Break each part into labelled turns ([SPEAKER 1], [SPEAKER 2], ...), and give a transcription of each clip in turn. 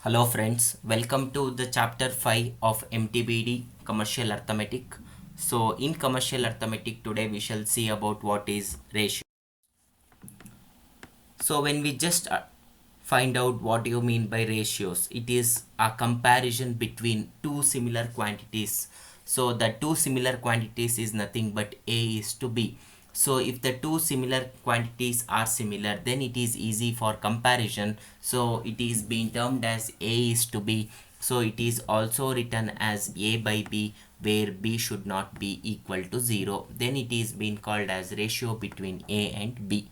[SPEAKER 1] Hello friends, welcome to the chapter 5 of MTBD Commercial Arithmetic. So in Commercial Arithmetic today we shall see about what is ratio. So when we just find out what you mean by ratios, it is a comparison between two similar quantities. So the two similar quantities is nothing but A is to B. So if the two similar quantities are similar, then it is easy for comparison. So it is being termed as A is to B. So it is also written as A by B, where B should not be equal to 0. Then it is being called as ratio between A and B.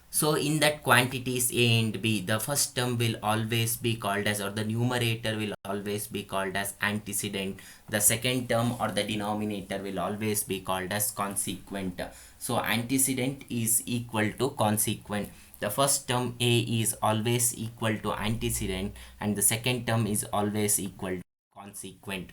[SPEAKER 1] So in that quantities A and B, the first term will always be called as, or the numerator will always be called as antecedent. The second term or the denominator will always be called as consequent. So antecedent is equal to consequent. The first term A is always equal to antecedent and the second term is always equal to consequent.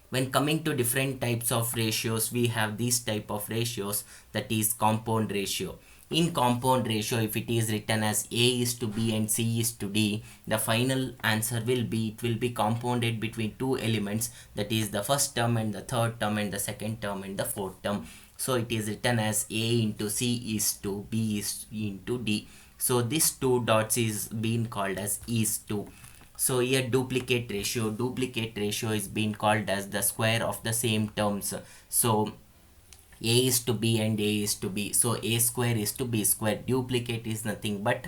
[SPEAKER 1] When coming to different types of ratios, we have these type of ratios, that is compound ratio. In compound ratio, if it is written as A is to B and C is to D, the final answer will be, it will be compounded between two elements, that is the first term and the third term and the second term and the fourth term. So it is written as A into C is to B is into D. So this two dots is being called as is to. So here duplicate ratio is being called as the square of the same terms. So A is to B and A is to B. So A square is to B square. Duplicate is nothing but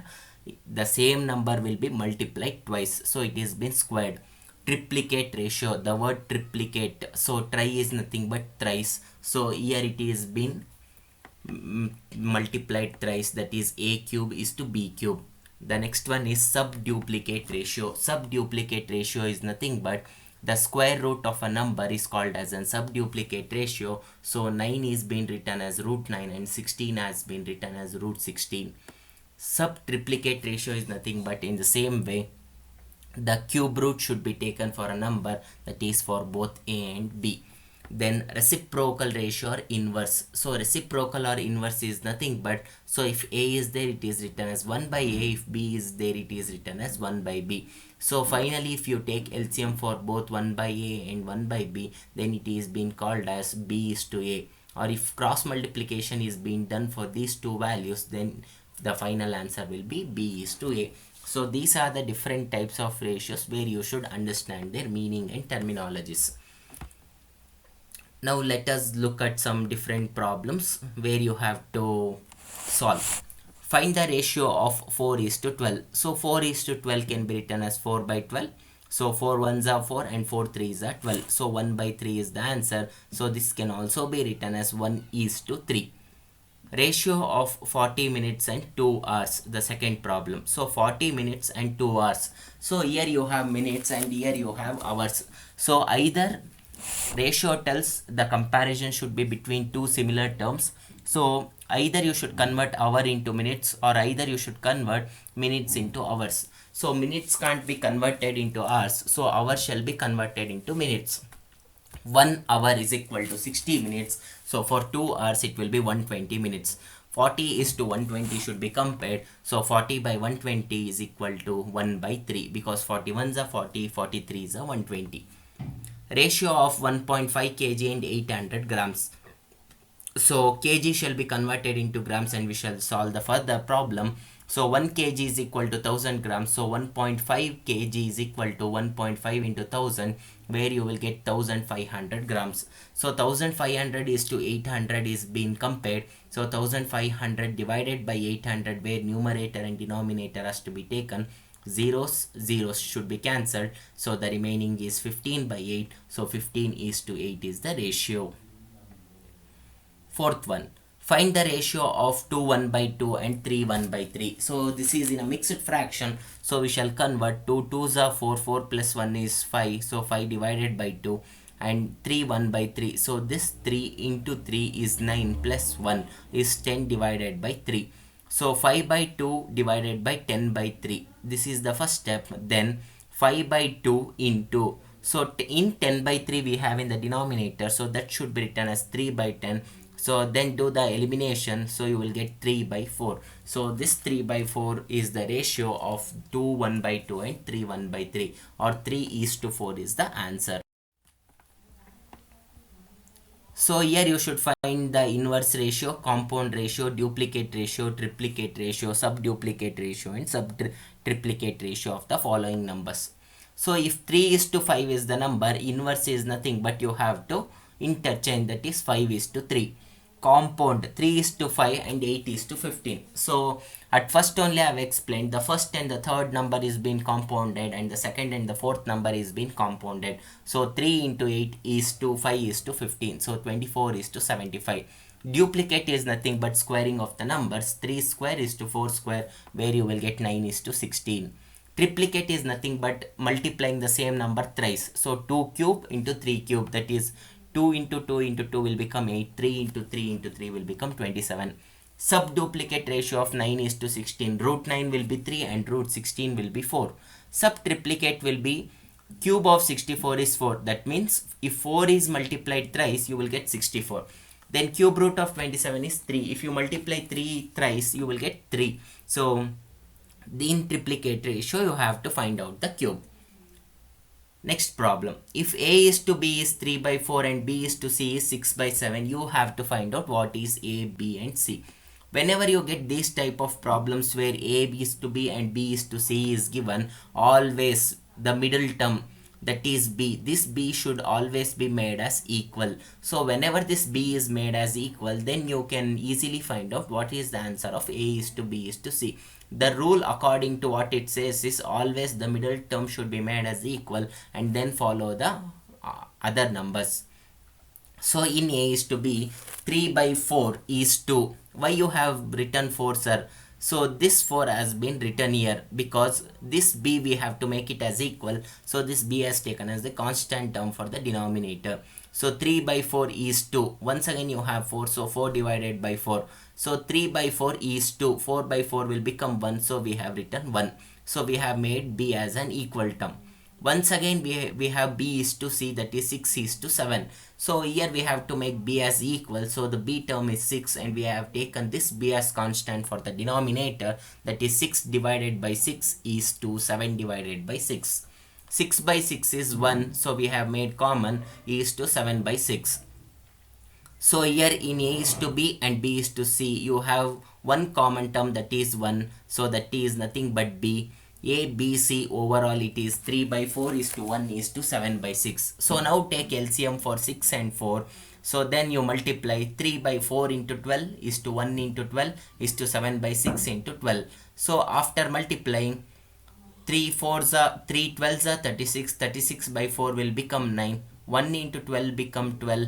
[SPEAKER 1] the same number will be multiplied twice. So it is been squared. Triplicate ratio, the word triplicate. So tri is nothing but thrice. So here it is been multiplied thrice, that is A cube is to B cube. The next one is subduplicate ratio. Subduplicate ratio is nothing but the square root of a number is called as a subduplicate ratio. So 9 is being written as root 9 and 16 has been written as root 16. Subtriplicate ratio is nothing but in the same way the cube root should be taken for a number, that is for both A and B. Then reciprocal ratio or inverse. So reciprocal or inverse is nothing but, so if A is there, it is written as 1 by A. If B is there, it is written as 1 by B. So finally if you take LCM for both 1 by A and 1 by B, then it is being called as B is to A. Or if cross multiplication is being done for these two values, then the final answer will be B is to A. So these are the different types of ratios where you should understand their meaning and terminologies. Now let us look at some different problems where you have to solve. Find the ratio of 4 is to 12. So 4 is to 12 can be written as 4 by 12. So 4 ones are 4 and 4 threes are 12. So 1 by 3 is the answer. So this can also be written as 1 is to 3. Ratio of 40 minutes and 2 hours, the second problem. So 40 minutes and 2 hours. So here you have minutes and here you have hours. So either ratio tells the comparison should be between two similar terms. So either you should convert hour into minutes or either you should convert minutes into hours. So minutes can't be converted into hours, so hours shall be converted into minutes. 1 hour is equal to 60 minutes. So for 2 hours it will be 120 minutes. 40 is to 120 should be compared. So 40 by 120 is equal to 1 by 3 because 41s are 40, 43s are 120. Ratio of 1.5 kg and 800 grams. So kg shall be converted into grams and we shall solve the further problem. So 1 kg is equal to 1000 grams. So 1.5 kg is equal to 1.5 into 1000, where you will get 1500 grams. So 1500 is to 800 is being compared. So 1500 divided by 800, where numerator and denominator has to be taken. Zeros should be cancelled. So the remaining is 15 by 8. So 15 is to 8 is the ratio. Fourth one. Find the ratio of 2 1 by 2 and 3 1 by 3. So this is in a mixed fraction. So we shall convert 2 2s are 4, 4 plus 1 is 5. So 5 divided by 2 and 3 1 by 3. So this 3 into 3 is 9 plus 1 is 10 divided by 3. So 5 by 2 divided by 10 by 3. This is the first step. Then 5 by 2 into. So in 10 by 3 we have in the denominator. So that should be written as 3 by 10. So then do the elimination, so you will get 3 by 4. So this 3 by 4 is the ratio of 2 1 by 2 and 3 1 by 3, or 3:4 is the answer. So here you should find the inverse ratio, compound ratio, duplicate ratio, triplicate ratio, subduplicate ratio and subtriplicate ratio of the following numbers. So if 3:5 is the number, inverse is nothing but you have to interchange, that is 5:3. Compound 3:5 and 8:15. So at first only I have explained the first and the third number is being compounded and the second and the fourth number is being compounded. So 3 into 8 is to 5 is to 15. So 24 is to 75. Duplicate is nothing but squaring of the numbers. 3 square is to 4 square, where you will get 9 is to 16. Triplicate is nothing but multiplying the same number thrice. So 2 cube into 3 cube, that is 2 into 2 into 2 will become 8. 3 into 3 into 3 will become 27. Subduplicate ratio of 9 is to 16. Root 9 will be 3 and root 16 will be 4. Subtriplicate will be cube of 64 is 4. That means if 4 is multiplied thrice, you will get 64. Then cube root of 27 is 3. If you multiply 3 thrice, you will get 3. So in triplicate ratio, you have to find out the cube. Next problem. If A is to B is 3 by 4 and B is to C is 6 by 7, you have to find out what is A, B and C. Whenever you get these type of problems where A is to B and B is to C is given, always the middle term, that is B, this B should always be made as equal. So whenever this B is made as equal, then you can easily find out what is the answer of A is to B is to C. The rule according to what it says is always the middle term should be made as equal and then follow the other numbers. So in A is to B, 3 by 4 is 2. Why you have written 4, sir? So this 4 has been written here because this B we have to make it as equal. So this B has taken as the constant term for the denominator. So 3 by 4 is 2. Once again you have 4. So 4 divided by 4. So 3 by 4 is 2. 4 by 4 will become 1. So we have written 1. So we have made B as an equal term. Once again we have B is to C, that is 6 is to 7. So here we have to make B as equal. So the B term is 6 and we have taken this B as constant for the denominator, that is 6 divided by 6 is to 7 divided by 6. 6 by 6 is 1. So we have made common is to 7 by 6. So here in A is to B and B is to C, you have one common term, that is 1. So that is nothing but B. A, B, C, overall it is 3 by 4 is to 1 is to 7 by 6. So now take LCM for 6 and 4. So then you multiply 3 by 4 into 12 is to 1 into 12 is to 7 by 6 into 12. So after multiplying 3 4s are 3 12s are 36. 36 by 4 will become 9. 1 into 12 become 12.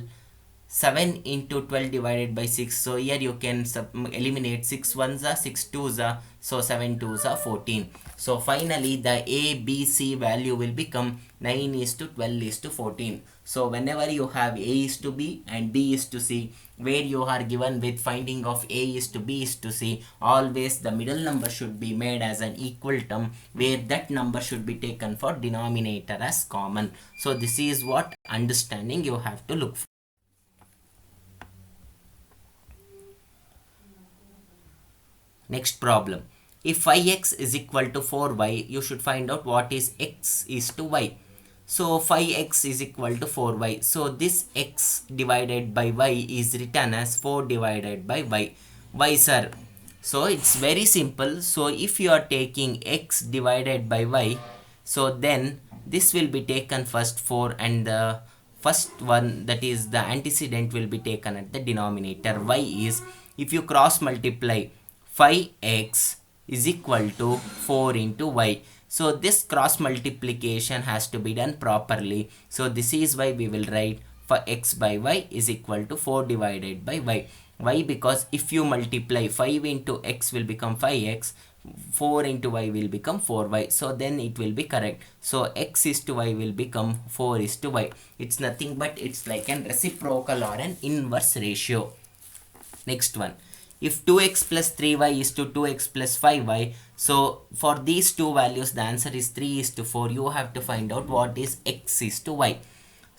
[SPEAKER 1] 7 into 12 divided by 6. So here you can eliminate 6 1s are 6 2s are, so 7 2s are 14. So finally the A, B, C value will become 9 is to 12 is to 14. So whenever you have A is to B and B is to C, where you are given with finding of A is to B is to C, always the middle number should be made as an equal term, where that number should be taken for denominator as common. So this is what understanding you have to look for. Next problem. If 5x is equal to 4y, you should find out what is x is to y. So 5x is equal to 4y. So this x divided by y is written as 4 divided by y. Why, sir? So it's very simple. So if you are taking x divided by y, so then this will be taken first 4 and the first one, that is the antecedent, will be taken at the denominator. Y is, if you cross multiply 5x is equal to 4 into y. So this cross multiplication has to be done properly. So this is why we will write for x by y is equal to 4 divided by y. Why? Because if you multiply 5 into x will become 5x, 4 into y will become 4y. So then it will be correct. So x is to y will become 4 is to y. It's nothing but it's like an reciprocal or an inverse ratio. Next one. If 2x plus 3y is to 2x plus 5y, so for these two values the answer is 3 is to 4. You have to find out what is x is to y.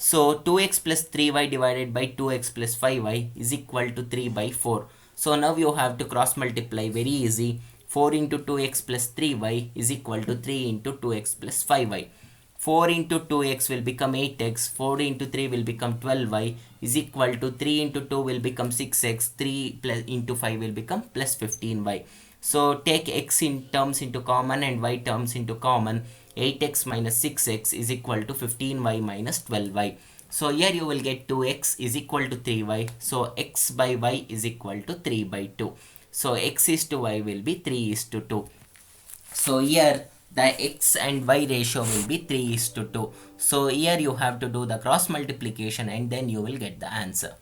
[SPEAKER 1] So 2x plus 3y divided by 2x plus 5y is equal to 3 by 4. So now you have to cross multiply, very easy. 4 into 2x plus 3y is equal to 3 into 2x plus 5y. 4 into 2x will become 8x, 4 into 3 will become 12y is equal to 3 into 2 will become 6x, 3 plus into 5 will become plus 15y. So take x in terms into common and y terms into common. 8x minus 6x is equal to 15y minus 12y. So here you will get 2x is equal to 3y. So x by y is equal to 3 by 2. So x is to y will be 3 is to 2. So here the x and y ratio will be 3 is to 2. So here you have to do the cross multiplication and then you will get the answer.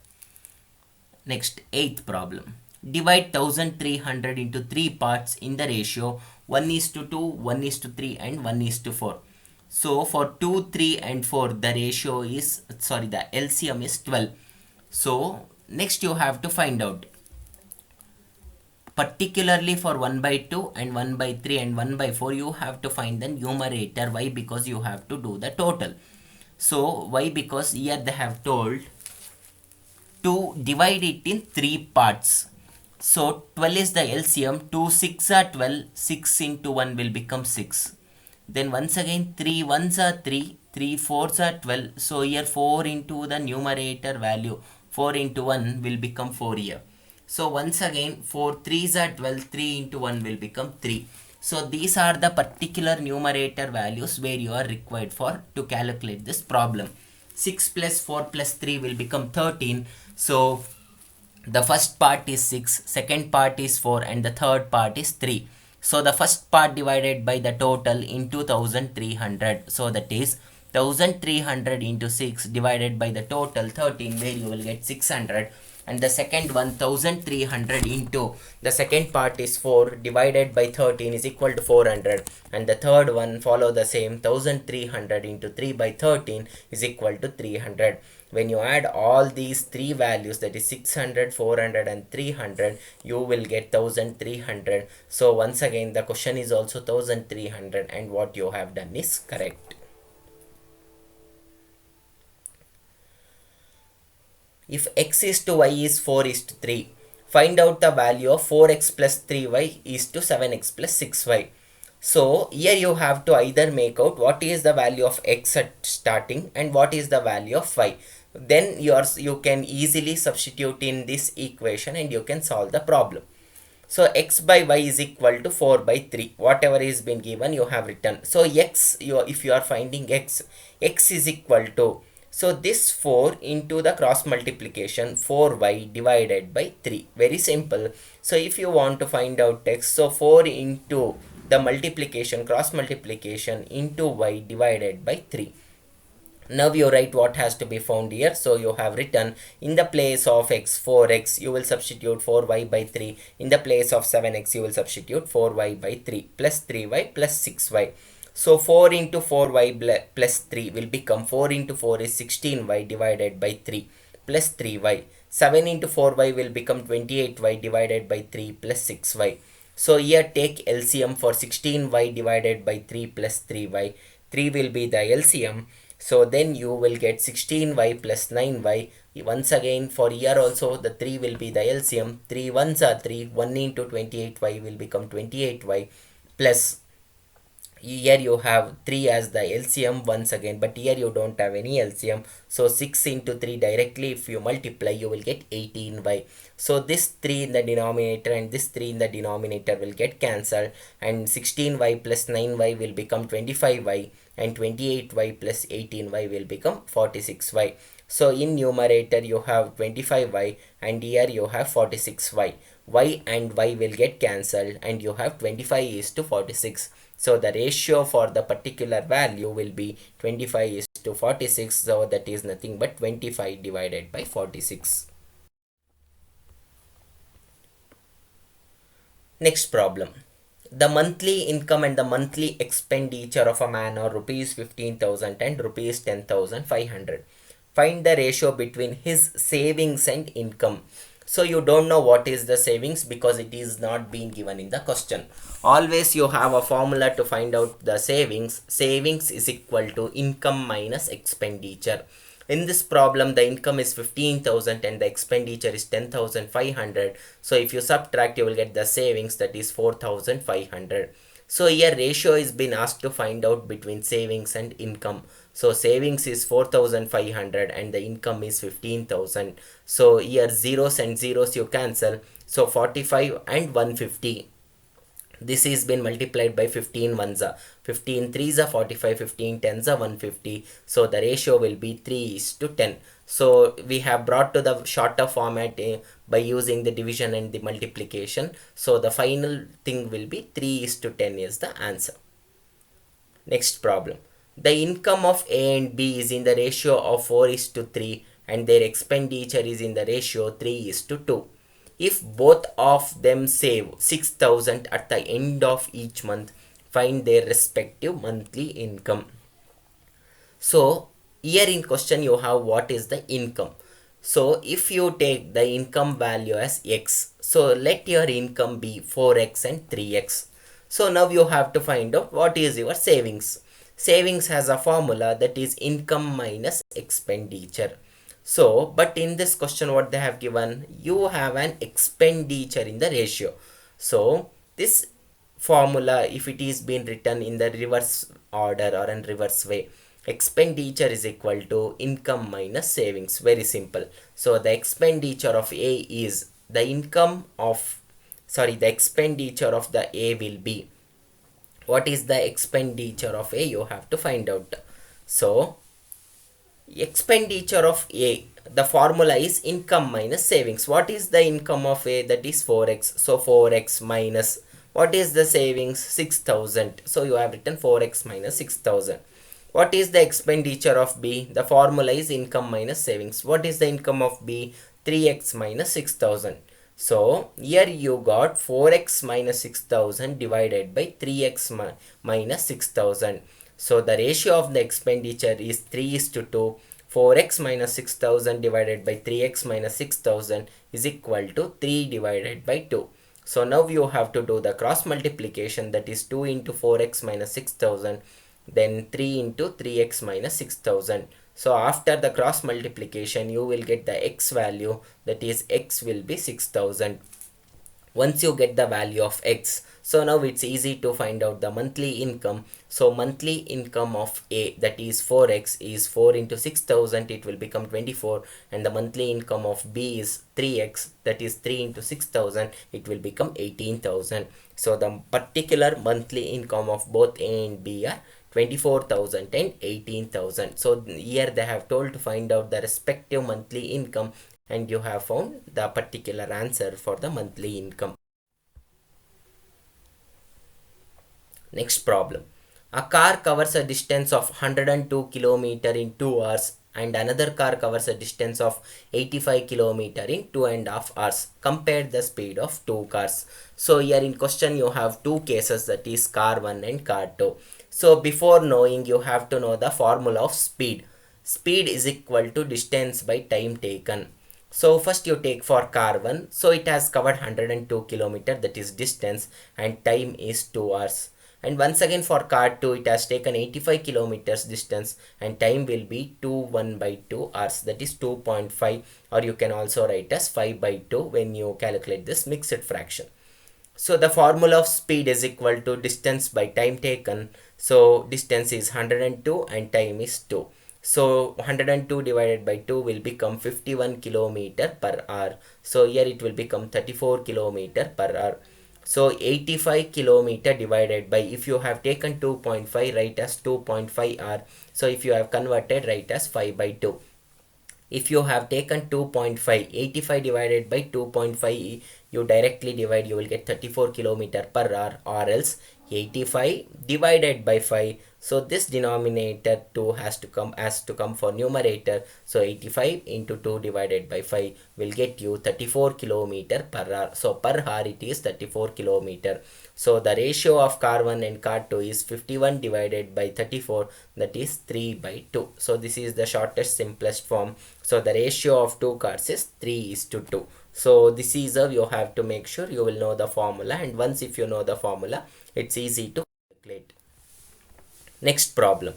[SPEAKER 1] Next, eighth problem. Divide 1300 into 3 parts in the ratio 1 is to 2, 1 is to 3 and 1 is to 4. So for 2, 3 and 4 the ratio is, the LCM is 12. So next you have to find out, particularly for 1 by 2 and 1 by 3 and 1 by 4 you have to find the numerator. Why? Because you have to do the total. So why? Because here they have told to divide it in 3 parts. So 12 is the LCM. 2 6 are 12. 6 into 1 will become 6. Then once again 3 1s are 3. 3 4s are 12. So here 4 into the numerator value. 4 into 1 will become 4 here. So once again 4 3s are 12. 3 into 1 will become 3. So these are the particular numerator values where you are required for to calculate this problem. 6 plus 4 plus 3 will become 13. So the first part is 6, second part is 4 and the third part is 3. So the first part divided by the total into 1300. So that is 1300 into 6 divided by the total 13, where you will get 600. And the second one 1300 into the second part is 4 divided by 13 is equal to 400. And the third one follow the same, 1300 into 3 by 13 is equal to 300. When you add all these three values, that is 600, 400 and 300, you will get 1300. So once again the question is also 1300 and what you have done is correct. If x is to y is 4 is to 3, find out the value of 4x plus 3y is to 7x plus 6y. So here you have to either make out what is the value of x at starting and what is the value of y. Then you can easily substitute in this equation and you can solve the problem. So x by y is equal to 4 by 3. Whatever is been given you have written. So x, if you are finding x is equal to, so this 4 into the cross multiplication 4y divided by 3. Very simple. So if you want to find out x, so 4 into the multiplication, cross multiplication into y divided by 3. Now you write what has to be found here. So you have written in the place of x 4x, you will substitute 4y by 3. In the place of 7x, you will substitute 4y by 3 plus 3y plus 6y. So 4 into 4y plus 3 will become 4 into 4 is 16y divided by 3 plus 3y. 7 into 4y will become 28y divided by 3 plus 6y. So here take LCM for 16y divided by 3 plus 3y. 3 will be the LCM. So then you will get 16y plus 9y. Once again for here also the 3 will be the LCM. 3 1s are 3. 1 into 28y will become 28y plus, here you have 3 as the LCM once again, but here you don't have any LCM. So 6 into 3 directly if you multiply you will get 18y. So this 3 in the denominator and this 3 in the denominator will get cancelled, and 16y plus 9y will become 25y and 28y plus 18y will become 46y. So in numerator you have 25y and here you have 46y. Y and y will get cancelled and you have 25 is to 46. So the ratio for the particular value will be 25 is to 46. So that is nothing but 25 divided by 46. Next problem. The monthly income and the monthly expenditure of a man are rupees 15,000 and rupees 10,500. Find the ratio between his savings and income. So you don't know what is the savings because it is not being given in the question. Always you have a formula to find out the savings. Savings is equal to income minus expenditure. In this problem, the income is 15,000 and the expenditure is 10,500. So if you subtract, you will get the savings, that is 4,500. So here ratio is been asked to find out between savings and income. So savings is 4,500 and the income is 15,000. So here zeros and zeros you cancel. So 45 and 150. This is been multiplied by 15 ones are 15 threes are 45, 15 tens are 150. So the ratio will be 3:10. So we have brought to the shorter format by using the division and the multiplication. So the final thing will be 3:10 is the answer. Next problem. The income of A and B is in the ratio of 4:3 and their expenditure is in the ratio 3:2. If both of them save 6,000 at the end of each month, find their respective monthly income. So here in question you have what is the income. So if you take the income value as x, so let your income be 4x and 3x. So now you have to find out what is your savings. Savings has a formula, that is income minus expenditure. So but in this question what they have given, you have an expenditure in the ratio. So this formula, if it is being written in the reverse order or in reverse way, expenditure is equal to income minus savings. Very simple. So the expenditure of A is the income of, sorry, the expenditure of the A will be, what is the expenditure of A, you have to find out. So expenditure of A, the formula is income minus savings. What is the income of A? That is 4x. So 4x minus, what is the savings? 6,000. So you have written 4x minus 6,000. What is the expenditure of B? The formula is income minus savings. What is the income of B? 3x minus 6,000. So here you got 4x minus 6,000 divided by 3x minus 6,000. So the ratio of the expenditure is 3:2. 4x minus 6,000 divided by 3x minus 6,000 is equal to 3 divided by 2. So now you have to do the cross multiplication, that is 2 into 4x minus 6,000, then 3 into 3x minus 6,000. So after the cross multiplication you will get the x value, that is x will be 6,000. Once you get the value of x, so now it's easy to find out the monthly income. So monthly income of A, that is 4x, is 4 into 6,000, it will become 24, and the monthly income of B is 3x, that is 3 into 6,000, it will become 18,000. So the particular monthly income of both A and B are 24,000 and 18,000. So here they have told to find out the respective monthly income, and you have found the particular answer for the monthly income. Next problem. A car covers a distance of 102 km in 2 hours and another car covers a distance of 85 km in 2.5 hours. Compare the speed of two cars. So here in question you have two cases, that is car 1 and car 2. So before knowing, you have to know the formula of speed. Speed is equal to distance by time taken. So first you take for car 1. So it has covered 102 km, that is distance, and time is 2 hours. And once again for car 2, it has taken 85 kilometers distance and time will be 2 1 by 2 hours, that is 2.5, or you can also write as 5 by 2 when you calculate this mixed fraction. So the formula of speed is equal to distance by time taken. So distance is 102 and time is 2. So 102 divided by 2 will become 51 kilometer per hour. So here it will become 34 kilometer per hour. So 85 kilometer divided by, if you have taken 2.5, write as 2.5 hour. So if you have converted, write as 5 by 2. If you have taken 2.5, 85 divided by 2.5, you directly divide, you will get 34 kilometer per hour, or else 85 divided by 5. So this denominator 2 has to come for numerator. So 85 into 2 divided by 5 will get you 34 kilometer per hour. So per hour it is 34 kilometer. So the ratio of car 1 and car 2 is 51 divided by 34, that is 3 by 2. So this is the shortest, simplest form. So the ratio of two cars is 3:2. So this is how you have to make sure you will know the formula, and once if you know the formula, it's easy to calculate. Next problem.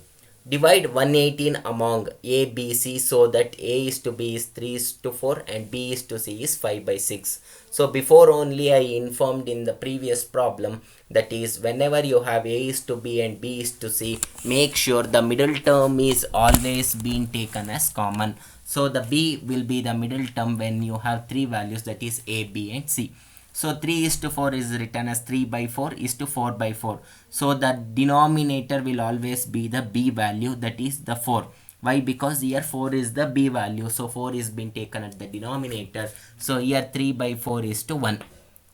[SPEAKER 1] Divide 118 among A, B, C so that A is to B is 3 is to 4 and B is to C is 5 by 6. So before only I informed in the previous problem, that is whenever you have A is to B and B is to C, make sure the middle term is always being taken as common. So the B will be the middle term when you have three values, that is A, B and C. So 3 is to 4 is written as 3 by 4 is to 4 by 4. So the denominator will always be the B value, that is the 4. Why? Because here 4 is the B value. So 4 is being taken at the denominator. So here 3 by 4 is to 1.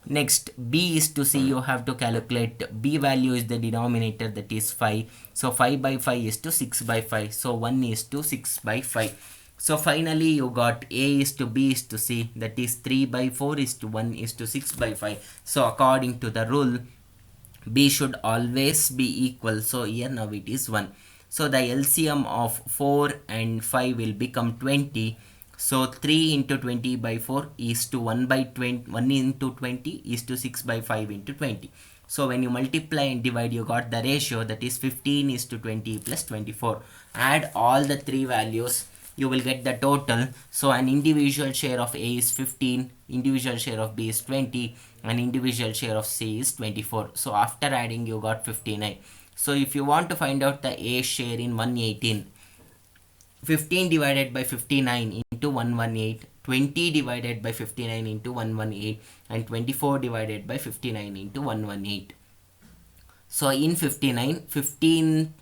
[SPEAKER 1] Next, B is to C, you have to calculate. B value is the denominator, that is 5. So 5 by 5 is to 6 by 5. So 1 is to 6 by 5. So finally you got A is to B is to C, that is 3 by 4 is to 1 is to 6 by 5. So according to the rule, B should always be equal. So here now it is 1. So the LCM of 4 and 5 will become 20. So 3 into 20 by 4 is to 1 by 20. 1 into 20 is to 6 by 5 into 20. So when you multiply and divide, you got the ratio, that is 15 is to 20 plus 24. Add all the three values, you will get the total. So an individual share of A is 15, individual share of B is 20, and individual share of C is 24. So after adding, you got 59. So if you want to find out the A share in 118, 15 divided by 59 into 118, 20 divided by 59 into 118, and 24 divided by 59 into 118. So in 59, 15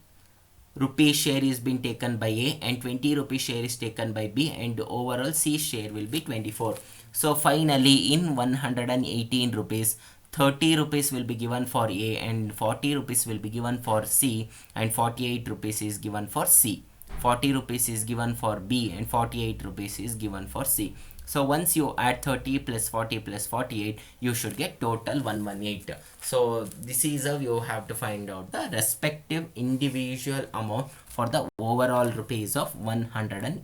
[SPEAKER 1] rupee share is being taken by A and 20 rupee share is taken by B, and overall C share will be 24. So finally in 118 rupees, 30 rupees will be given for A and 40 rupees will be given for C, and 48 rupees is given for C. 40 rupees is given for B and 48 rupees is given for C. So once you add 30 plus 40 plus 48, you should get total 118. So this is how you have to find out the respective individual amount for the overall rupees of 118.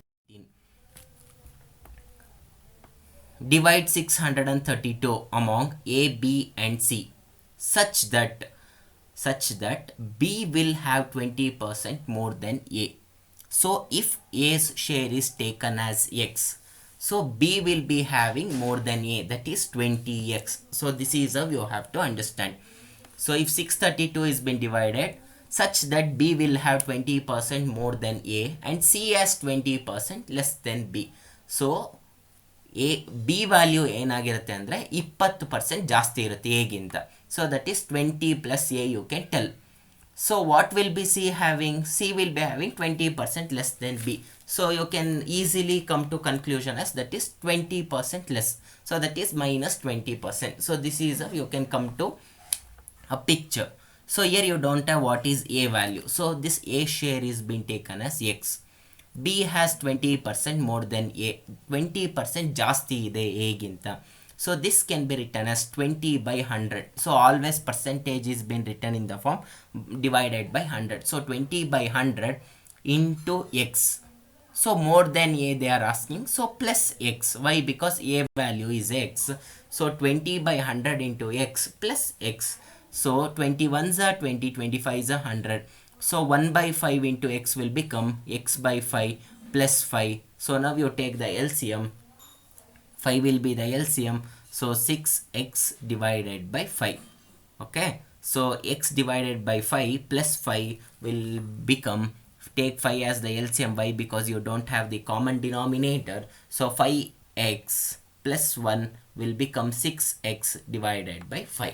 [SPEAKER 1] Divide 632 among A, B and C such that B will have 20% more than A. So if A's share is taken as X, so B will be having more than A, that is 20X. So this is how you have to understand. So if 632 is been divided such that B will have 20% more than A and C has 20% less than B. So B value ಏನಾಗಿರುತ್ತೆ ಅಂದರೆ 20% ಜಾಸ್ತಿ ಇರುತ್ತೆ ಎಗಿಂತ. So that is 20 plus A, you can tell. So what will be C having? C will be having 20% less than B. So you can easily come to conclusion as that is 20% less. So that is minus 20%. So this is how you can come to a picture. So here you don't have what is A value. So this A share is being taken as X. B has 20% more than A. 20% ಜಾಸ್ತಿ ಇದೆ A ಗಿಂತ. So this can be written as 20 by 100. So always percentage is been written in the form divided by 100. So 20 by 100 into X. So more than A they are asking. So plus X. Why? Because A value is X. So 20 by 100 into X plus X. So 21s are 20, 25s are 100. So 1 by 5 into X will become X by 5 plus 5. So now you take the LCM. 5 will be the LCM. So 6x divided by 5. Okay. So x divided by 5 plus 5 will become, take 5 as the LCM. Why? Because you don't have the common denominator. So 5x plus 1 will become 6x divided by 5.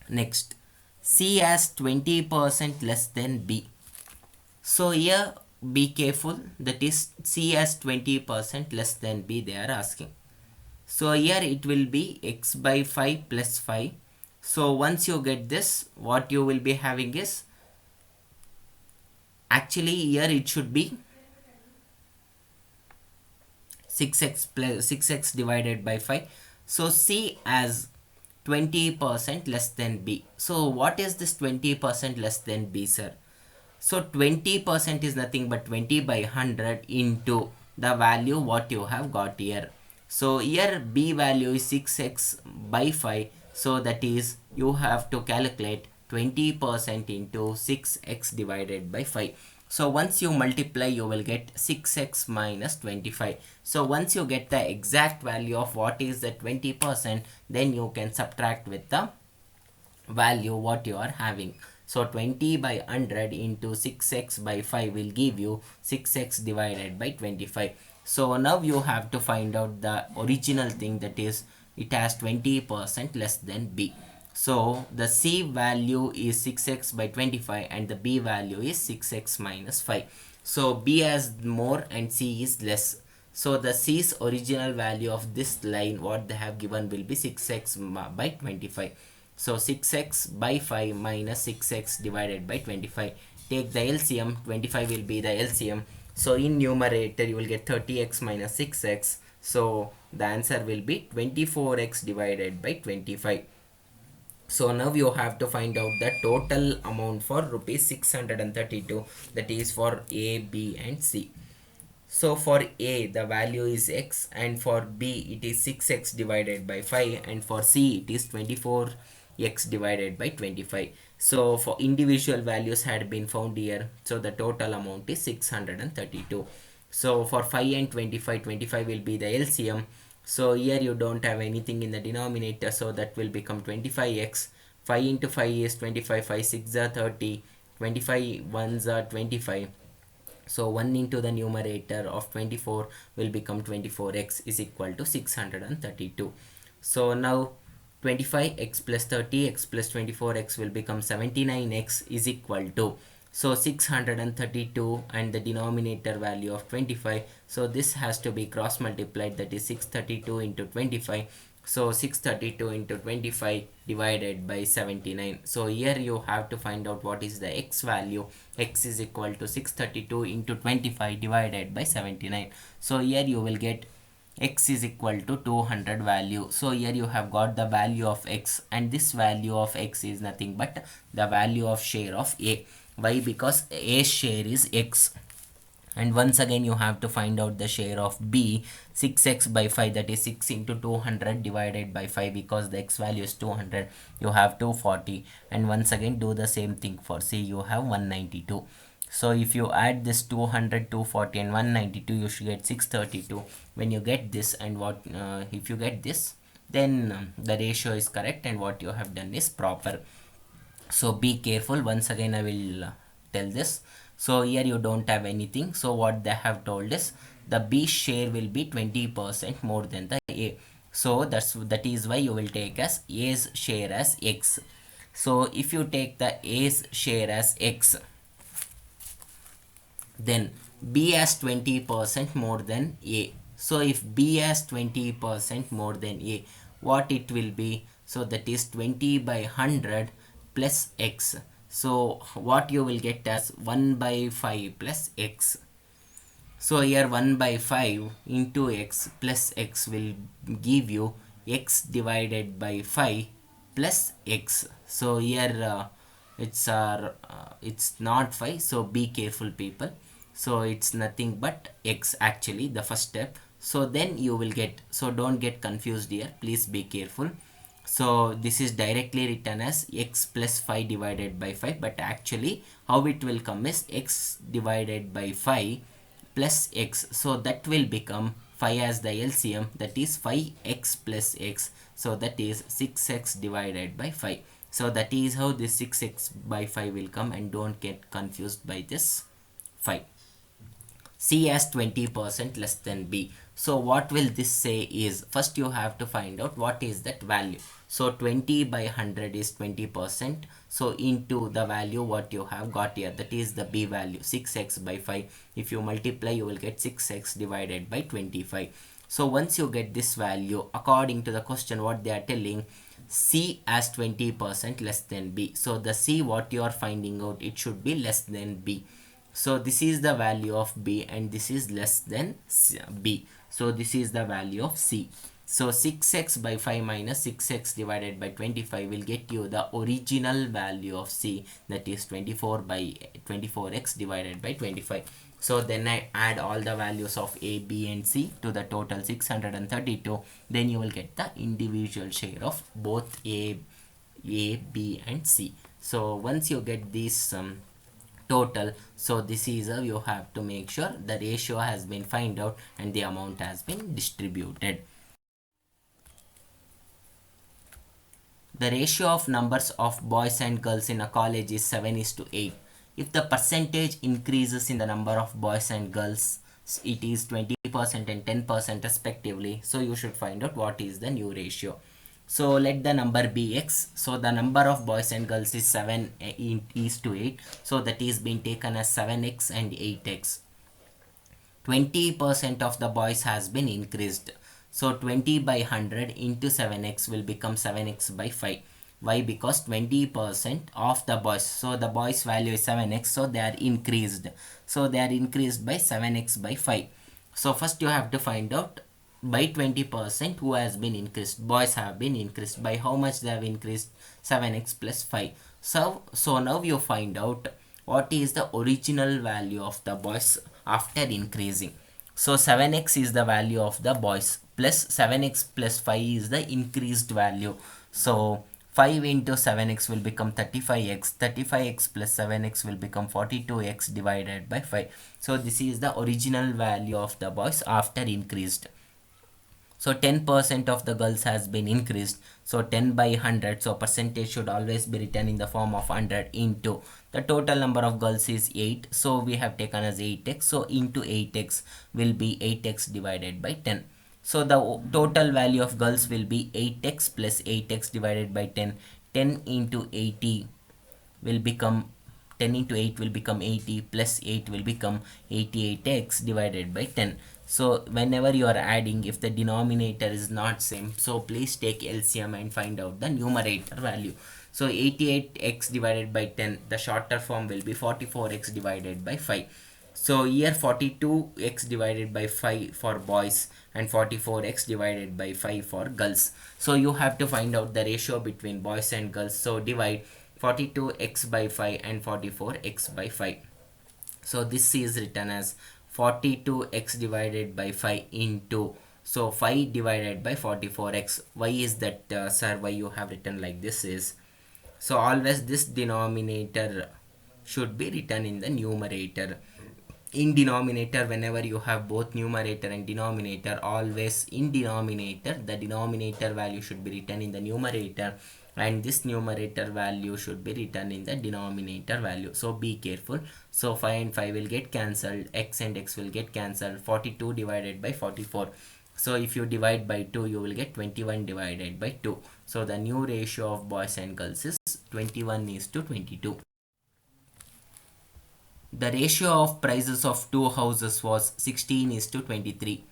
[SPEAKER 1] Next, C has 20% less than B. So here be careful, that is C has 20% less than B they are asking. So here it will be x by 5 plus 5. So once you get this, what you will be having is, actually here it should be 6x divided by 5. So C has 20% less than B. So what is this 20% less than B, sir? So 20% is nothing but 20 by 100 into the value what you have got here. So here B value is 6x by 5. So that is, you have to calculate 20% into 6x divided by 5. So once you multiply, you will get 6x minus 25. So once you get the exact value of what is the 20%, then you can subtract with the value what you are having. So 20 by 100 into 6x by 5 will give you 6x divided by 25. So now you have to find out the original thing, that is it has 20% less than b. So the c value is 6x by 25 and the b value is 6x minus 5. So b has more and c is less. So the c's original value of this line what they have given will be 6x by 25. So 6x by 5 minus 6x divided by 25. Take the LCM, 25 will be the LCM. So in numerator you will get 30x minus 6x. So the answer will be 24x divided by 25. So now you have to find out the total amount for rupees 632, that is for A, B and C. So for A the value is x, and for B it is 6x divided by 5, and for C it is 24x divided by 25. So for individual values had been found here, so the total amount is 632. So for 5 and 25, 25 will be the LCM. So here you don't have anything in the denominator, so that will become 25x. 5 into 5 is 25, 5 6 are 30, 25 1s are 25. So 1 into the numerator of 24 will become 24x is equal to 632. So now 25x plus 30x plus 24x will become 79x is equal to, so 632 and the denominator value of 25. So this has to be cross multiplied, that is 632 into 25. So 632 into 25 divided by 79. So here you have to find out what is the x value. X is equal to 632 into 25 divided by 79. So here you will get x is equal to 200 value. So here you have got the value of x, and this value of x is nothing but the value of share of A. Why? Because A's share is x. And once again you have to find out the share of B. 6x by 5, that is 6 into 200 divided by 5, because the x value is 200, you have 240. And once again do the same thing for C, you have 192. So if you add this 200, 240 and 192, you should get 632. When you get this, and what if you get this, then the ratio is correct and what you have done is proper. So be careful. Once again I will tell this. So here you don't have anything, so what they have told is the B share will be 20% more than the A. So that is why you will take as A's share as x. So if you take the A's share as x, then B has 20% more than A. So if B has 20% more than A, what it will be? So that is 20 by 100 plus x. So what you will get as 1 by 5 plus x. So here 1 by 5 into x plus x will give you x divided by 5 plus x. So here it's not 5, so be careful people. So it's nothing but x actually, the first step. So then you will get, so don't get confused here, please be careful. So this is directly written as x plus 5 divided by 5, but actually how it will come is x divided by 5 plus x. So that will become 5 as the LCM, that is 5x plus x. So that is 6x divided by 5. So that is how this 6x by 5 will come, and don't get confused by this 5. C has 20% less than B. So what will this say is, first you have to find out what is that value. So 20 by 100 is 20%. So into the value what you have got here, that is the B value, 6x by 5. If you multiply, you will get 6x divided by 25. So once you get this value, according to the question what they are telling, C as 20% less than B. So the C what you are finding out, it should be less than B. So this is the value of B and this is less than B. So this is the value of C. So 6x by 5 minus 6x divided by 25 will get you the original value of C, that is 24 by 24x divided by 25. So then I add all the values of A, B and C to the total 632. Then you will get the individual share of both A, B and C. So once you get this total, so this is how you have to make sure the ratio has been find out and the amount has been distributed. The ratio of numbers of boys and girls in a college is 7 is to 8. If the percentage increases in the number of boys and girls, it is 20% and 10% respectively. So you should find out what is the new ratio. So let the number be x. So the number of boys and girls is 7 is to 8. So that is being taken as 7x and 8x. 20% of the boys has been increased. So 20 by 100 into 7x will become 7x by 5. Why? Because 20% of the boys. So the boys value is 7x. So they are increased. So they are increased by 7x by 5. So first you have to find out by 20% who has been increased. Boys have been increased. By how much they have increased? 7x plus 5. So now you find out what is the original value of the boys after increasing. So 7x is the value of the boys plus 7x plus 5 is the increased value. So 5 into 7x will become 35x. 35x plus 7x will become 42x divided by 5. So this is the original value of the boys after increased. So 10% of the girls has been increased. So 10 by 100. So percentage should always be written in the form of 100 into the total number of girls is 8. So we have taken as 8x. So into 8x will be 8x divided by 10. So the total value of girls will be 8x plus 8x divided by 10. 10 into 80 will become 10 into 8 will become 80 plus 8 will become 88x divided by 10. So whenever you are adding, if the denominator is not same, so please take LCM and find out the numerator value. So 88x divided by 10, the shorter form will be 44x divided by 5. So here 42x divided by 5 for boys and 44x divided by 5 for girls. So you have to find out the ratio between boys and girls. So divide 42x by 5 and 44x by 5. So this is written as 42x divided by 5 into, so 5 divided by 44x. Why is that, sir? Why you have written like this is, so always this denominator should be written in the numerator. In denominator, whenever you have both numerator and denominator, always in denominator the denominator value should be written in the numerator and this numerator value should be written in the denominator value. So be careful. So 5 and 5 will get cancelled, x and x will get cancelled. 42 divided by 44. So if you divide by 2, you will get 21 divided by 2. So the new ratio of boys and girls is 21 is to 22. The ratio of prices of two houses was 16 is to 23.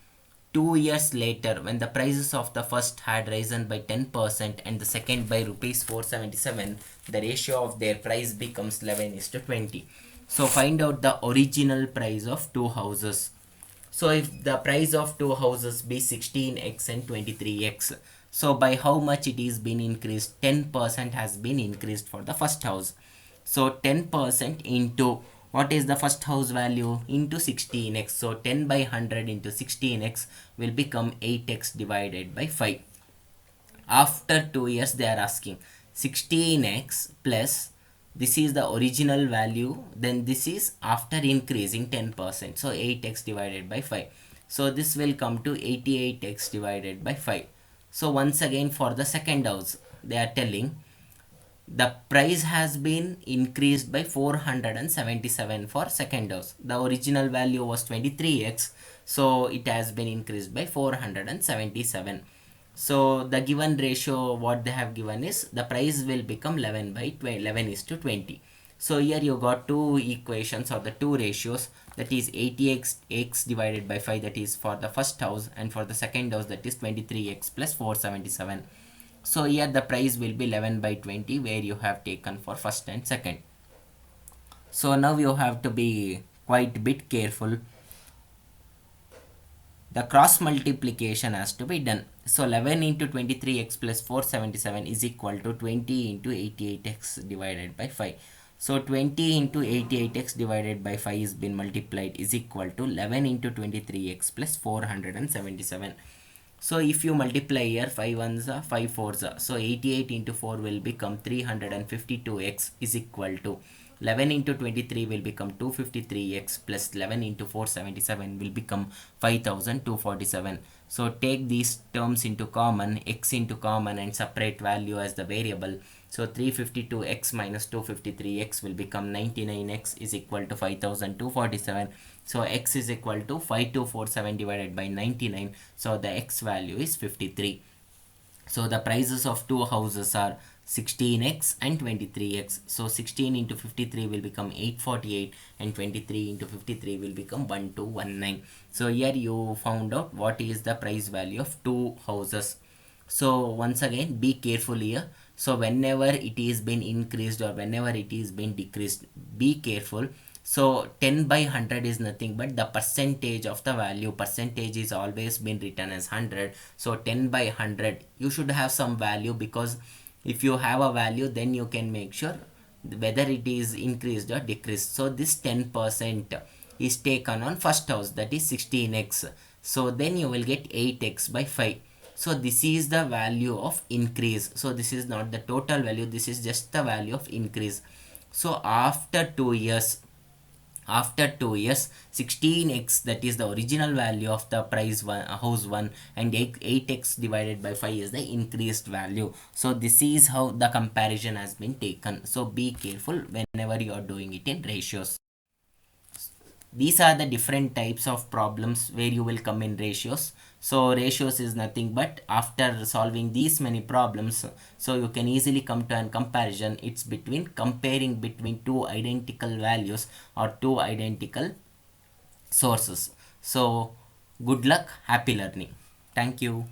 [SPEAKER 1] 2 years later, when the prices of the first had risen by 10% and the second by rupees 477, the ratio of their price becomes 11 is to 20. So find out the original price of two houses. So if the price of two houses be 16x and 23x, so by how much it is been increased? 10% has been increased for the first house. So 10% into what is the first house value into 16x. So 10 by 100 into 16x will become 8x divided by 5. After 2 years they are asking 16x plus, this is the original value, then this is after increasing 10%, so 8x divided by 5. So this will come to 88x divided by 5. So once again for the second house they are telling the price has been increased by 477 for second house. The original value was 23x, so it has been increased by 477. So the given ratio what they have given is the price will become 11 by 11 is to 20. So here you got two equations or the two ratios, that is 80x divided by 5, that is for the first house, and for the second house that is 23x plus 477. So here the price will be 11 by 20 where you have taken for first and second. So now you have to be quite a bit careful. The cross multiplication has to be done. So 11 into 23x plus 477 is equal to 20 into 88x divided by 5. So 20 into 88x divided by 5 is been multiplied is equal to 11 into 23x plus 477. So if you multiply here 5 ones are 5 fours are, so 88 into 4 will become 352x is equal to 11 into 23 will become 253x plus 11 into 477 will become 5247. So take these terms into common, x into common, and separate value as the variable. So 352x minus 253x will become 99x is equal to 5247. So x is equal to 5247 divided by 99. So the x value is 53. So the prices of two houses are 16x and 23x. So 16 into 53 will become 848 and 23 into 53 will become 1219. So here you found out what is the price value of two houses. So once again be careful here. So whenever it is been increased or whenever it is been decreased, be careful. So 10 by 100 is nothing but the percentage of the value. Percentage is always been written as 100. So 10 by 100 you should have some value, because if you have a value then you can make sure whether it is increased or decreased. So this 10% is taken on first house, that is 16x. So then you will get 8x by 5. So this is the value of increase. So this is not the total value, this is just the value of increase. So after 2 years, 16x, that is the original value of the price one, house 1, and 8x divided by 5 is the increased value. So this is how the comparison has been taken. So be careful whenever you are doing it in ratios. These are the different types of problems where you will come in ratios. So ratios is nothing but after solving these many problems, so you can easily come to a comparison. It's between comparing between two identical values or two identical sources. So good luck, happy learning. Thank you.